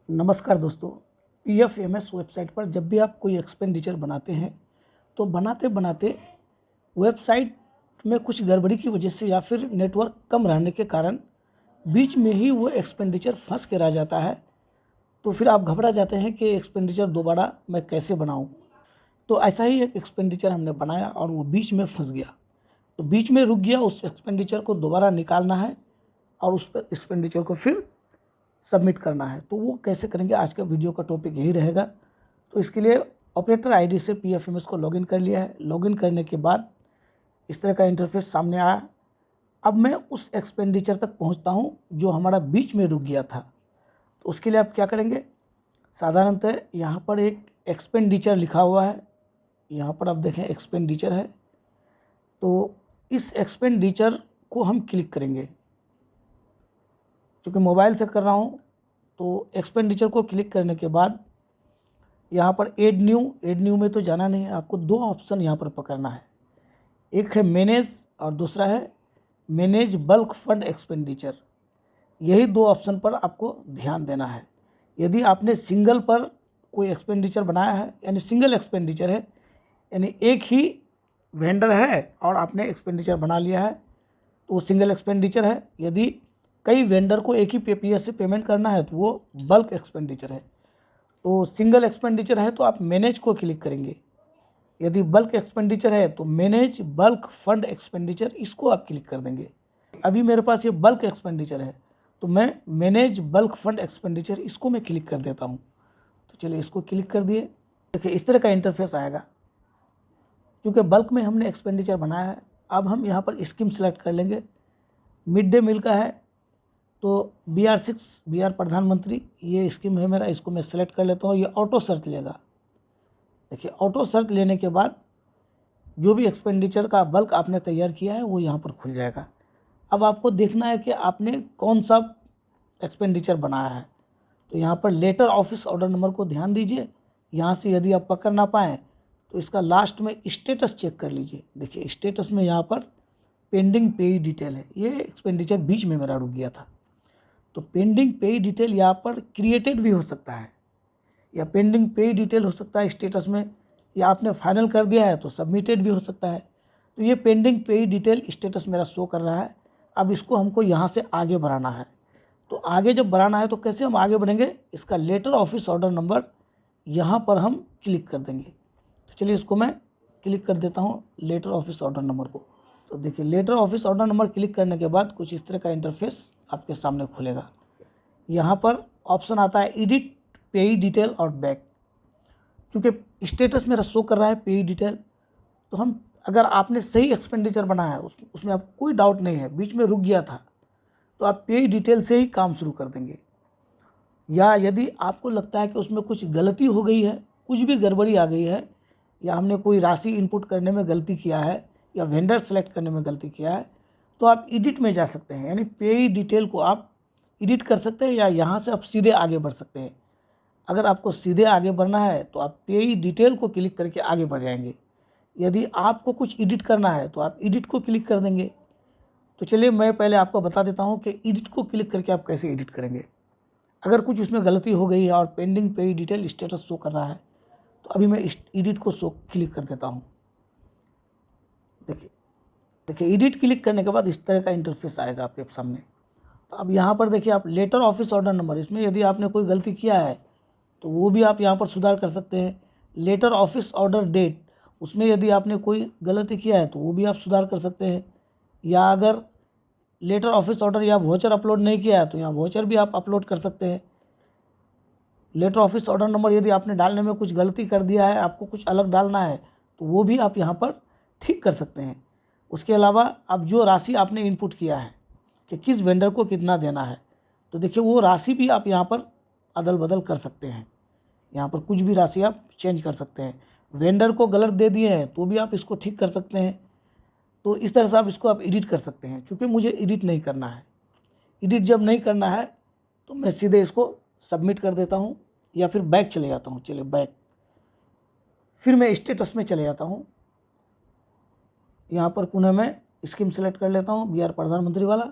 नमस्कार दोस्तों। PFMS website पर जब भी आप कोई एक्सपेंडिचर बनाते हैं तो बनाते बनाते वेबसाइट में कुछ गड़बड़ी की वजह से या फिर नेटवर्क कम रहने के कारण बीच में ही वो एक्सपेंडिचर फंस के रह जाता है। तो फिर आप घबरा जाते हैं कि एक्सपेंडिचर दोबारा मैं कैसे बनाऊं। तो ऐसा ही एक एक्सपेंडिचर हमने बनाया और वो बीच में फंस गया, तो बीच में रुक गया। उस एक्सपेंडिचर को दोबारा निकालना है और उस पर एक्सपेंडिचर को फिर सबमिट करना है। तो वो कैसे करेंगे, आज का वीडियो का टॉपिक यही रहेगा। तो इसके लिए ऑपरेटर आईडी से पीएफएमएस को लॉगिन कर लिया है। लॉगिन करने के बाद इस तरह का इंटरफेस सामने आया। अब मैं उस एक्सपेंडिचर तक पहुंचता हूं जो हमारा बीच में रुक गया था। तो उसके लिए आप क्या करेंगे, साधारणतः यहाँ पर एक एक्सपेंडिचर लिखा हुआ है। यहाँ पर आप देखें एक्सपेंडिचर है, तो इस एक्सपेंडिचर को हम क्लिक करेंगे। चूँकि मोबाइल से कर रहा हूँ तो एक्सपेंडिचर को क्लिक करने के बाद यहाँ पर ऐड न्यू में तो जाना नहीं है, आपको दो ऑप्शन यहाँ पर पकड़ना है। एक है मैनेज और दूसरा है मैनेज बल्क फंड एक्सपेंडिचर। यही दो ऑप्शन पर आपको ध्यान देना है। यदि आपने सिंगल पर कोई एक्सपेंडिचर बनाया है, यानी सिंगल एक्सपेंडिचर है, यानी एक ही वेंडर है और आपने एक्सपेंडिचर बना लिया है, तो वो सिंगल एक्सपेंडिचर है। यदि कई वेंडर को एक ही पीपीएस से पेमेंट करना है तो वो बल्क एक्सपेंडिचर है। तो सिंगल एक्सपेंडिचर है तो आप मैनेज को क्लिक करेंगे। यदि बल्क एक्सपेंडिचर है तो मैनेज बल्क फंड एक्सपेंडिचर, इसको आप क्लिक कर देंगे। अभी मेरे पास ये बल्क एक्सपेंडिचर है तो मैं मैनेज बल्क फंड एक्सपेंडिचर, इसको मैं क्लिक कर देता हूँ। तो चलिए इसको क्लिक कर दिए। देखिए इस तरह का इंटरफेस आएगा। क्योंकि बल्क में हमने एक्सपेंडिचर बनाया है, अब हम यहाँ पर स्कीम सेलेक्ट कर लेंगे। मिड डे मील का है तो BR6 बिहार प्रधानमंत्री ये स्कीम है मेरा, इसको मैं सेलेक्ट कर लेता हूँ। ये ऑटो सर्च लेगा। देखिए ऑटो सर्च लेने के बाद जो भी एक्सपेंडिचर का बल्क आपने तैयार किया है वो यहाँ पर खुल जाएगा। अब आपको देखना है कि आपने कौन सा एक्सपेंडिचर बनाया है। तो यहाँ पर लेटर ऑफिस ऑर्डर नंबर को ध्यान दीजिए। यहाँ से यदि आप पकड़ ना पाएँ तो इसका लास्ट में स्टेटस चेक कर लीजिए। देखिए स्टेटस में यहाँ पर पेंडिंग पेई डिटेल है। ये एक्सपेंडिचर बीच में मेरा रुक गया था। तो पेंडिंग पेई डिटेल यहाँ पर क्रिएटेड भी हो सकता है या पेंडिंग पेई डिटेल हो सकता है स्टेटस में, या आपने फाइनल कर दिया है तो सबमिटेड भी हो सकता है। तो ये पेंडिंग पेई डिटेल स्टेटस मेरा शो कर रहा है। अब इसको हमको यहाँ से आगे बढ़ाना है। तो आगे जब बढ़ाना है तो कैसे हम आगे बढ़ेंगे, इसका लेटर ऑफिस ऑर्डर नंबर यहाँ पर हम क्लिक कर देंगे। तो चलिए इसको मैं क्लिक कर देता हूँ, लेटर ऑफिस ऑर्डर नंबर को। तो देखिए letter office order number click करने के बाद कुछ इस तरह का इंटरफेस आपके सामने खुलेगा। यहाँ पर ऑप्शन आता है एडिट पेई डिटेल और बैक। क्योंकि स्टेटस मेरा शो कर रहा है पेई डिटेल, तो हम, अगर आपने सही एक्सपेंडिचर बनाया है उसमें आपको कोई डाउट नहीं है, बीच में रुक गया था, तो आप पेई डिटेल से ही काम शुरू कर देंगे। या यदि आपको लगता है कि उसमें कुछ गलती हो गई है, कुछ भी गड़बड़ी आ गई है, या हमने कोई राशि इनपुट करने में गलती किया है या वेंडर सेलेक्ट करने में गलती किया है, तो आप एडिट में जा सकते हैं। यानी पेई डिटेल को आप एडिट कर सकते हैं या यहाँ से आप सीधे आगे बढ़ सकते हैं। अगर आपको सीधे आगे बढ़ना है तो आप पेई डिटेल को क्लिक करके आगे बढ़ जाएंगे। यदि आपको कुछ एडिट करना है तो आप एडिट को क्लिक कर देंगे। तो चलिए मैं पहले आपको बता देता हूँ कि एडिट को क्लिक करके आप कैसे एडिट करेंगे। अगर कुछ उसमें गलती हो गई है और पेंडिंग पेई डिटेल स्टेटस शो कर रहा है, तो अभी मैं एडिट को क्लिक कर देता हूँ। देखिए एडिट क्लिक करने के बाद इस तरह का इंटरफेस आएगा आपके सामने। तो अब यहाँ पर देखिए आप लेटर ऑफिस ऑर्डर नंबर, इसमें यदि आपने कोई गलती किया है तो वो भी आप यहाँ पर सुधार कर सकते हैं। लेटर ऑफिस ऑर्डर डेट, उसमें यदि आपने कोई गलती किया है तो वो भी आप सुधार कर सकते हैं। या अगर लेटर ऑफिस ऑर्डर या वोचर अपलोड नहीं किया है तो यहाँ वोचर भी आप अपलोड कर सकते हैं। लेटर ऑफिस ऑर्डर नंबर यदि आपने डालने में कुछ गलती कर दिया है, आपको कुछ अलग डालना है, तो वो भी आप यहाँ पर ठीक कर सकते हैं। उसके अलावा अब जो राशि आपने इनपुट किया है कि किस वेंडर को कितना देना है, तो देखिए वो राशि भी आप यहाँ पर अदल बदल कर सकते हैं। यहाँ पर कुछ भी राशि आप चेंज कर सकते हैं। वेंडर को गलत दे दिए हैं तो भी आप इसको ठीक कर सकते हैं। तो इस तरह से आप इसको एडिट कर सकते हैं। क्योंकि मुझे एडिट नहीं करना है, एडिट जब नहीं करना है तो मैं सीधे इसको सबमिट कर देता हूँ या फिर बैक चले जाता हूँ। चलिए बैक, फिर मैं स्टेटस में चले जाता हूँ। यहाँ पर पुनः मैं स्कीम सेलेक्ट कर लेता हूँ, बिहार प्रधानमंत्री वाला।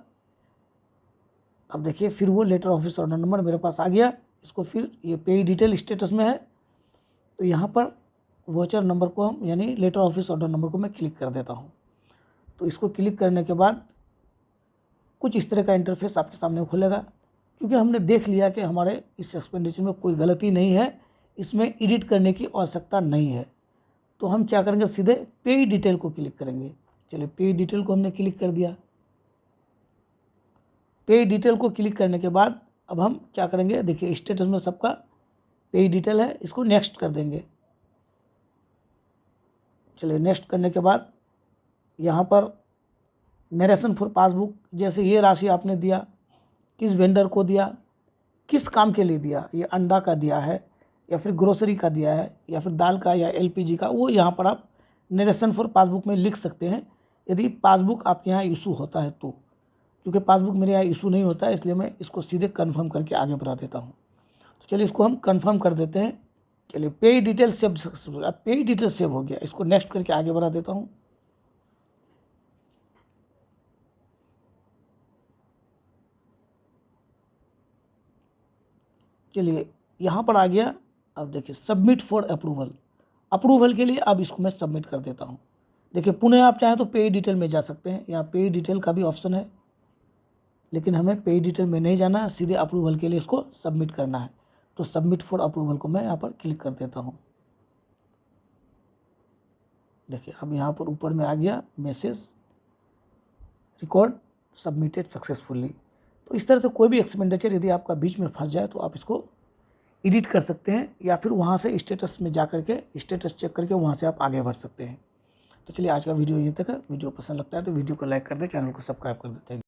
अब देखिए फिर वो लेटर ऑफिस ऑर्डर नंबर मेरे पास आ गया। इसको फिर ये पे डिटेल स्टेटस में है, तो यहाँ पर वाउचर नंबर को हम यानी लेटर ऑफिस ऑर्डर नंबर को मैं क्लिक कर देता हूँ। तो इसको क्लिक करने के बाद कुछ इस तरह का इंटरफेस आपके सामने खुलेगा। क्योंकि हमने देख लिया कि हमारे इस एक्सपेंडिचर में कोई गलती नहीं है, इसमें एडिट करने की आवश्यकता नहीं है, तो हम क्या करेंगे, सीधे पे डिटेल को क्लिक करेंगे। चलिए पे डिटेल को हमने क्लिक कर दिया। पे डिटेल को क्लिक करने के बाद अब हम क्या करेंगे, देखिए स्टेटस में सबका पे डिटेल है, इसको नेक्स्ट कर देंगे। चलिए नेक्स्ट करने के बाद यहाँ पर नरेशन फॉर पासबुक, जैसे ये राशि आपने दिया, किस वेंडर को दिया, किस काम के लिए दिया, ये अंडा का दिया है या फिर ग्रोसरी का दिया है या फिर दाल का या एलपीजी का, वो यहाँ पर आप नरेशन फॉर पासबुक में लिख सकते हैं, यदि पासबुक आपके यहाँ इशू होता है तो। क्योंकि पासबुक मेरे यहाँ इशू नहीं होता है, इसलिए मैं इसको सीधे कन्फर्म करके आगे बढ़ा देता हूँ। तो चलिए इसको हम कन्फर्म कर देते हैं। चलिए पे डिटेल सेव सक्सेसफुल, अब पे डिटेल सेव हो गया, इसको नेक्स्ट करके आगे बढ़ा देता हूँ। चलिए यहाँ पर आ गया। अब देखिए सबमिट फॉर अप्रूवल, अप्रूवल के लिए अब इसको मैं सबमिट कर देता हूँ। देखिए पुनः आप चाहें तो पे डिटेल में जा सकते हैं, यहाँ पे डिटेल का भी ऑप्शन है, लेकिन हमें पे डिटेल में नहीं जाना है, सीधे अप्रूवल के लिए इसको सबमिट करना है। तो सबमिट फॉर अप्रूवल को मैं यहाँ पर क्लिक कर देता हूँ। देखिए अब यहाँ पर ऊपर में आ गया मैसेज, रिकॉर्ड सबमिटेड सक्सेसफुली। तो इस तरह से कोई भी एक्सपेंडिचर यदि आपका बीच में फंस जाए तो आप इसको एडिट कर सकते हैं, या फिर वहाँ से स्टेटस में जा करके स्टेटस चेक करके वहाँ से आप आगे बढ़ सकते हैं। तो चलिए आज का वीडियो ये तक है। वीडियो पसंद लगता है तो वीडियो को लाइक कर दें, चैनल को सब्सक्राइब कर देते हैं।